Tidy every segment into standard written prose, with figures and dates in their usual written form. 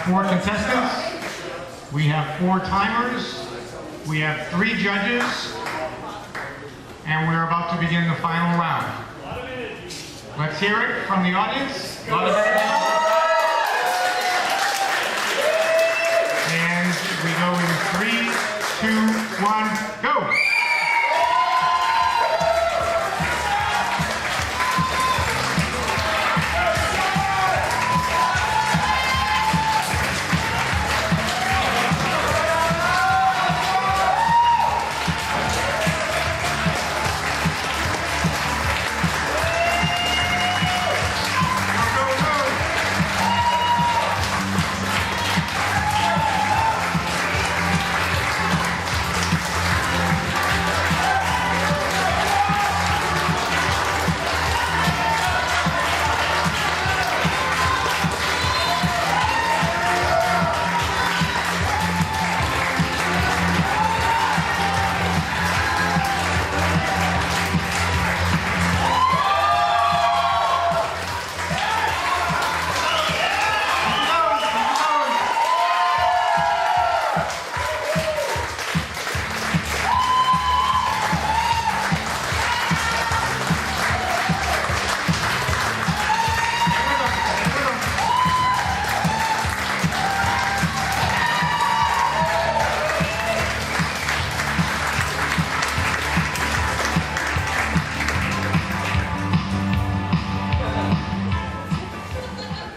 4 contestants. We have 4 timers. We have 3 judges. And we're about to begin the final round. Let's hear it from the audience. A lot of energy. And we go in 3, 2, 1, go!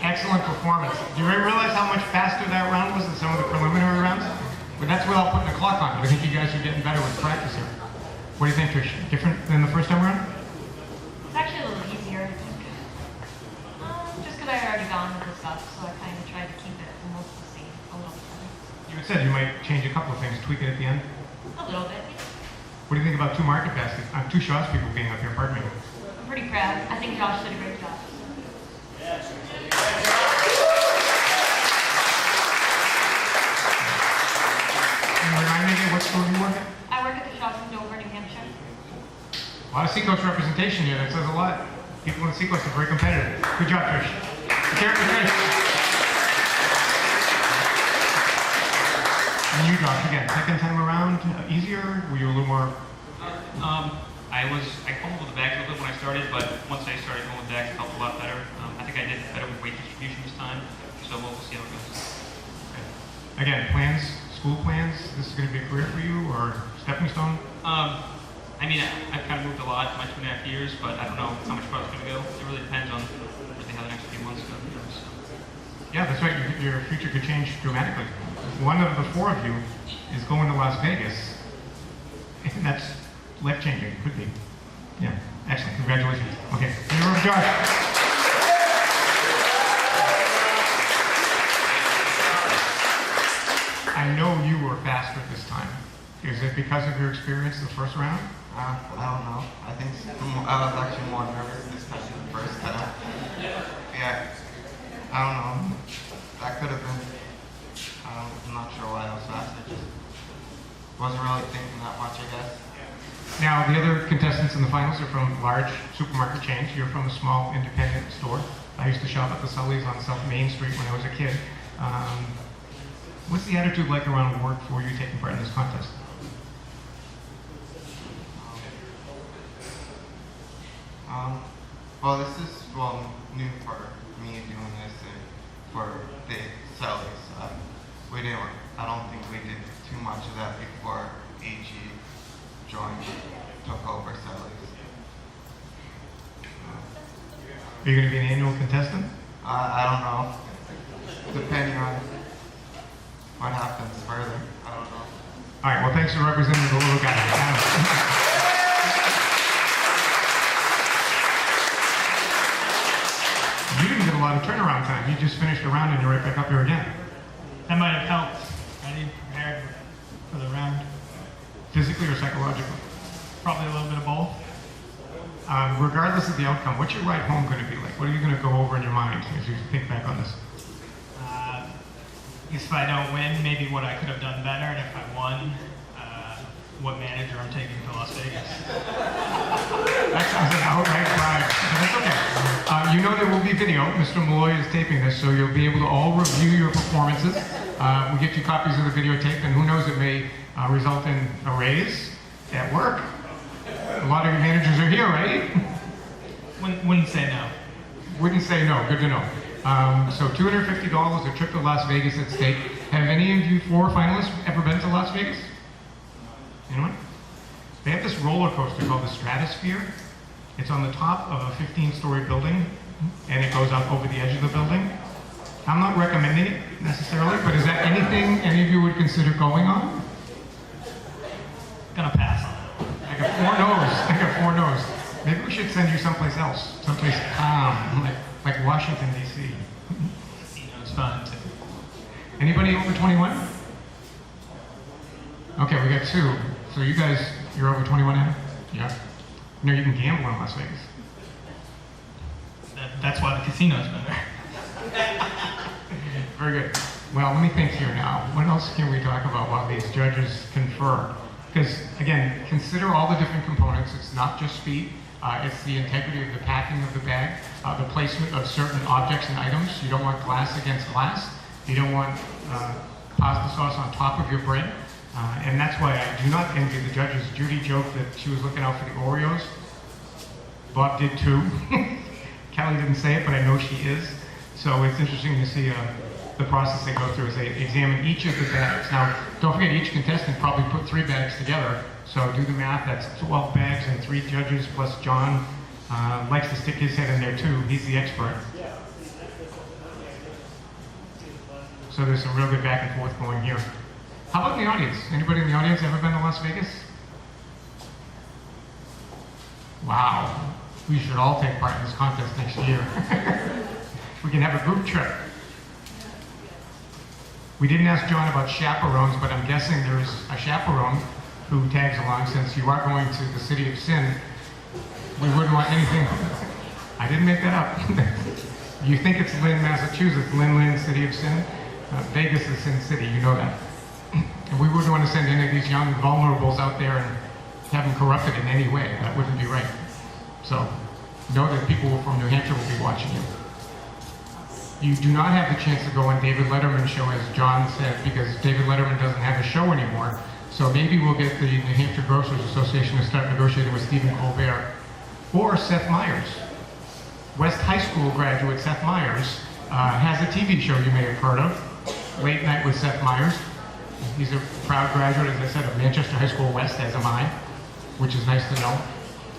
Excellent performance. Do you realize how much faster that round was than some of the preliminary rounds? But that's without putting a clock on it. I think you guys are getting better with practice here. What do you think, Trish? Different than the first time around? It's actually a little easier, I think. Just because I had already gone with the stuff, so I kind of tried to keep it almost the same, a little bit. You had said you might change a couple of things, tweak it at the end. A little bit. What do you think about 2 market baskets? 2 shots people being up here, pardon me. I'm pretty proud. I think Josh did a great job. And remind me again, what store do you work at? I work at the shops in Dover, New Hampshire. A lot of Seacoast representation here. That says a lot. People in Seacoast are very competitive. Good job, Trish. Care for Trish. And you, Josh, again, second time around, easier? Were you a little more? I fumbled with the bags a little bit when I started, but once I started going with bags, it felt a lot better. I think I did better with weight distribution this time, so we'll see how it goes. Okay. Again, plans, school plans. This is going to be a career for you, or stepping stone? I mean, I've kind of moved a lot in my 2.5 years, but I don't know how much farther it's going to go. It really depends on really how the next few months go. So. Yeah, that's right. Your future could change dramatically. One of the 4 of you is going to Las Vegas, and that's life-changing. Could be. Yeah. Excellent. Congratulations. Okay. You're Josh. I know you were faster this time. Is it because of your experience the first round? I don't know. I think I was actually more nervous this time than the first time. Yeah. I don't know. That could have been. I'm not sure why I was fast. I just wasn't really thinking that much, I guess. Now, the other contestants in the finals are from large supermarket chains. You're from a small independent store. I used to shop at the Sully's on South Main Street when I was a kid. What's the attitude like around work for you taking part in this contest? Well, this is new for me doing this and for the Sully's. I don't think we did too much of that before AG took over Sully's. Are you going to be an annual contestant? I don't know. Depending on what happens further. I don't know. All right, well, thanks for representing the little guy. You didn't get a lot of turnaround time. You just finished a round and you're right back up here again. That might have helped. I didn't prepare for the round. Physically or psychologically? Probably a little bit of both. Regardless of the outcome, what's your ride home going to be like? What are you going to go over in your mind as you think back on this? If I don't win, maybe what I could have done better, and if I won, what manager I'm taking to Las Vegas. That sounds an outright bribe, but that's okay. You know there will be video. Mr. Malloy is taping this, so you'll be able to all review your performances. We'll get you copies of the videotape, and who knows, it may result in a raise at work. A lot of your managers are here, right? Wouldn't say no. Wouldn't say no. Good to know. So $250, a trip to Las Vegas at stake. Have any of you four finalists ever been to Las Vegas? Anyone? They have this roller coaster called the Stratosphere. It's on the top of a 15-story building, and it goes up over the edge of the building. I'm not recommending it necessarily, but is that anything any of you would consider going on? Gonna pass on it. I got four no's. Maybe we should send you someplace else, someplace calm, like Washington, D.C. Casino's fun too. Anybody over 21? Okay, we got two. So you guys, you're over 21 now? Yeah. No, you can gamble in Las Vegas. That's why the casino's better. Very good. Well, let me think here now. What else can we talk about while these judges confer? Because, again, consider all the different components. It's not just speed. It's the integrity of the packing of the bag, the placement of certain objects and items. You don't want glass against glass. You don't want pasta sauce on top of your bread. And that's why I do not envy the judges. Judy joked that she was looking out for the Oreos. Bob did too. Kelly didn't say it, but I know she is. So it's interesting to see the process they go through as they examine each of the bags. Now, don't forget, each contestant probably put 3 bags together. So do the math, that's 12 bags and 3 judges plus John likes to stick his head in there too. He's the expert. So there's some real good back and forth going here. How about in the audience? Anybody in the audience ever been to Las Vegas? Wow. We should all take part in this contest next year. We can have a group trip. We didn't ask John about chaperones, but I'm guessing there is a chaperone who tags along. Since you are going to the city of sin, we wouldn't want anything. I didn't make that up. You think it's Lynn, Massachusetts, Lynn, city of sin? Vegas is Sin City, you know that. And we wouldn't want to send any of these young vulnerables out there and have them corrupted in any way. That wouldn't be right. So know that people from New Hampshire will be watching you. You do not have the chance to go on David Letterman's show, as John said, because David Letterman doesn't have a show anymore. So maybe we'll get the New Hampshire Grocers Association to start negotiating with Stephen Colbert or Seth Meyers. West High School graduate Seth Meyers has a TV show you may have heard of, Late Night with Seth Meyers. He's a proud graduate, as I said, of Manchester High School West, as am I, which is nice to know.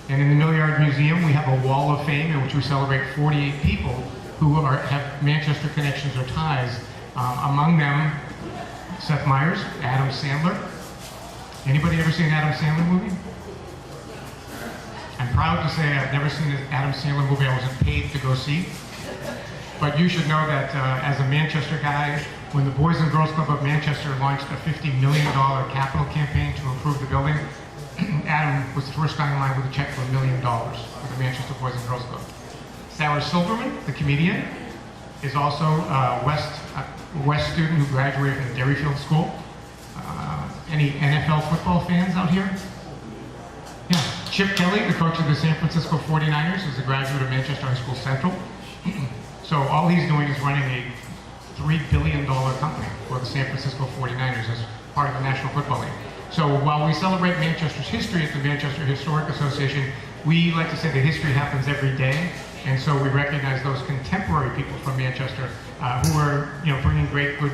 And in the Millyard Museum, we have a wall of fame in which we celebrate 48 people who have Manchester connections or ties. Among them, Seth Meyers, Adam Sandler. Anybody ever seen an Adam Sandler movie? I'm proud to say I've never seen an Adam Sandler movie I wasn't paid to go see. But you should know that as a Manchester guy, when the Boys and Girls Club of Manchester launched a $50 million capital campaign to improve the building, Adam was the first guy in line with a check for $1 million for the Manchester Boys and Girls Club. Sarah Silverman, the comedian, is also a West student who graduated from the Derryfield School. Any NFL football fans out here? Yeah. Chip Kelly, the coach of the San Francisco 49ers, is a graduate of Manchester High School Central. So all he's doing is running a $3 billion company for the San Francisco 49ers as part of the National Football League. So while we celebrate Manchester's history at the Manchester Historic Association, we like to say that history happens every day. And so we recognize those contemporary people from Manchester who are, bringing great good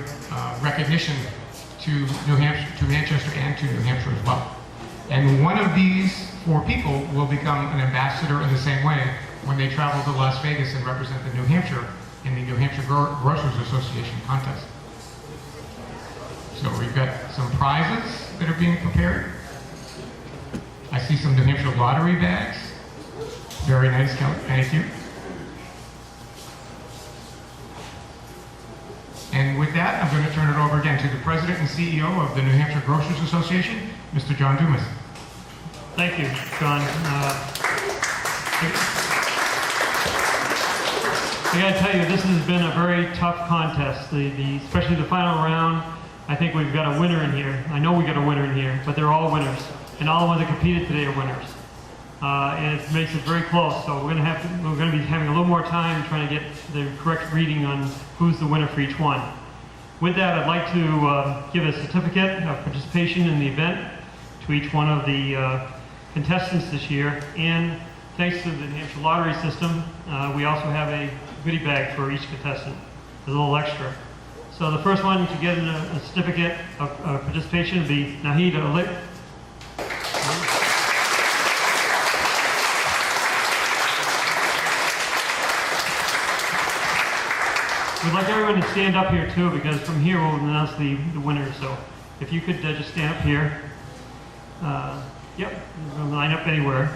recognition to New Hampshire, to Manchester, and to New Hampshire as well. And one of these 4 people will become an ambassador in the same way when they travel to Las Vegas and represent the New Hampshire in the New Hampshire Grocers Association contest. So we've got some prizes that are being prepared. I see some New Hampshire lottery bags. Very nice, Kelly. Thank you. And with that, I'm going to turn it over again to the President and CEO of the New Hampshire Grocers Association, Mr. John Dumas. Thank you, John. I got to tell you, this has been a very tough contest. Especially the final round. I think we've got a winner in here. I know we got a winner in here, but they're all winners. and all the ones that competed today are winners. And it makes it very close. So we're going to be having a little more time trying to get the correct reading on who's the winner for each one. With that, I'd like to give a certificate of participation in the event to each one of the contestants this year. And thanks to the New Hampshire lottery system, we also have a goodie bag for each contestant, a little extra. So the first one to get a certificate of participation would be Nahid Ali. We'd like everyone to stand up here too, because from here we'll announce the winner. So if you could just stand up here. Yep, we'll line up anywhere.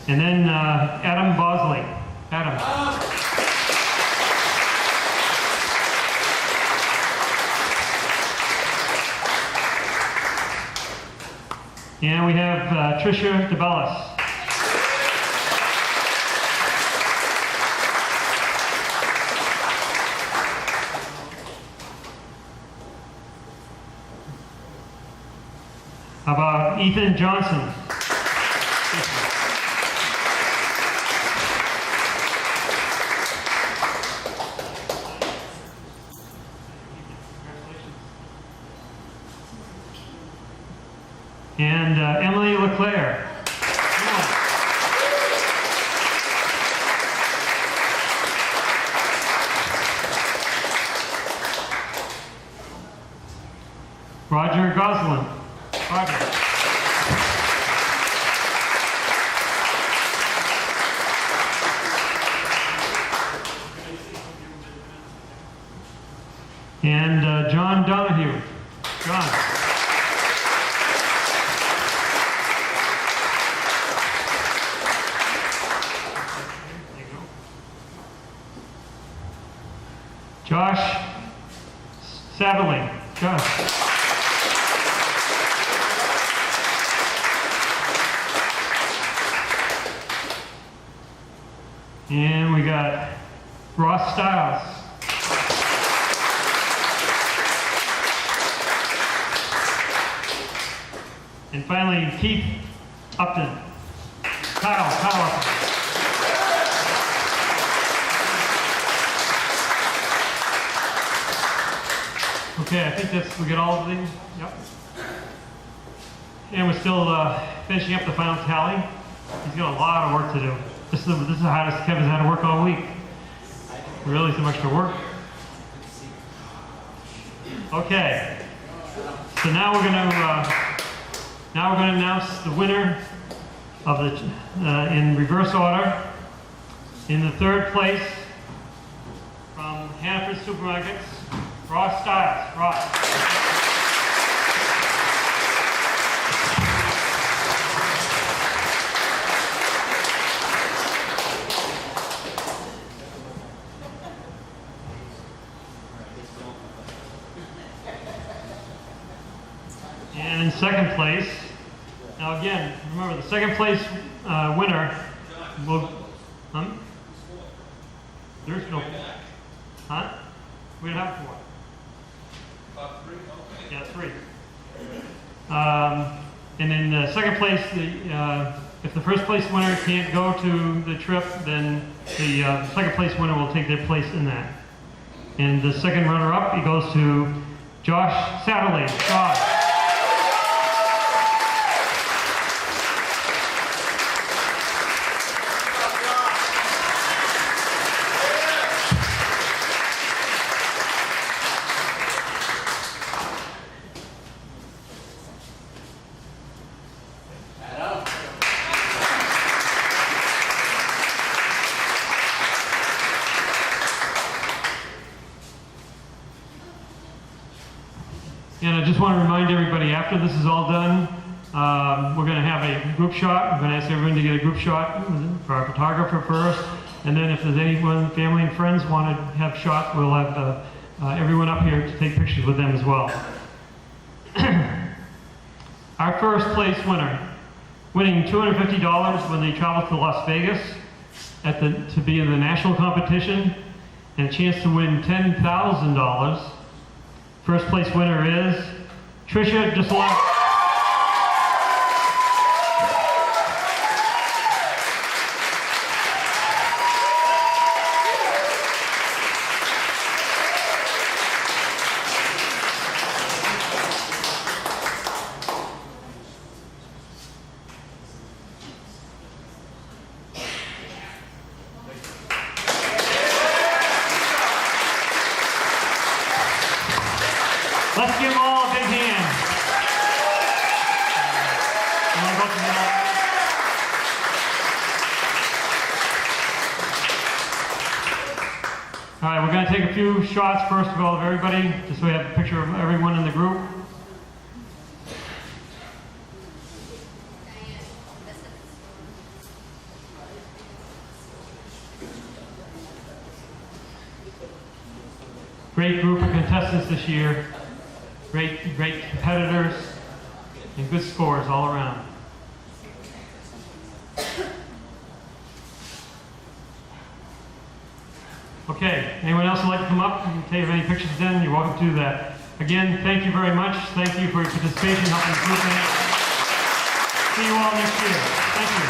And then Adam Bosley. Adam. And we have Tricia DeBellis. How about Ethan Johnson? And Emily LeClaire. Roger Goslin. Roger. And John Donahue. John. Josh Savelli. Josh. And we got Ross Stiles. And finally, Keith Upton. Kyle Upton. Okay, I think we got all of these. Yep. And we're still finishing up the final tally. He's got a lot of work to do. This is the hardest Kevin's had to work all week. Really so much to work. Okay. So now we're going to announce the winner of the in reverse order. In the third place, from Hannaford Supermarkets, Ross Stiles. Ross. And in second place, now again, remember the second place winner will, there's no, we don't have 4. Yeah, 3. And in the second place, if the first place winner can't go to the trip, then the second place winner will take their place in that. And the second runner-up, he goes to Josh Satterley. Josh. And I just want to remind everybody, after this is all done, we're going to have a group shot. We're going to ask everyone to get a group shot for our photographer first. And then if there's anyone, family and friends want to have shots, we'll have everyone up here to take pictures with them as well. Our first place winner, winning $250 when they travel to Las Vegas to be in the national competition, and a chance to win $10,000. First place winner is Tricia DeSolano. Let's give them all a big hand. You wanna go to the- All right, we're going to take a few shots first of all of everybody, just so we have a picture of everyone in the group. Great group of contestants this year, great competitors, and good scores all around. Okay, anyone else would like to come up and take any pictures then? You're welcome to do that. Again, thank you very much. Thank you for your participation, helping the group. See you all next year. Thank you.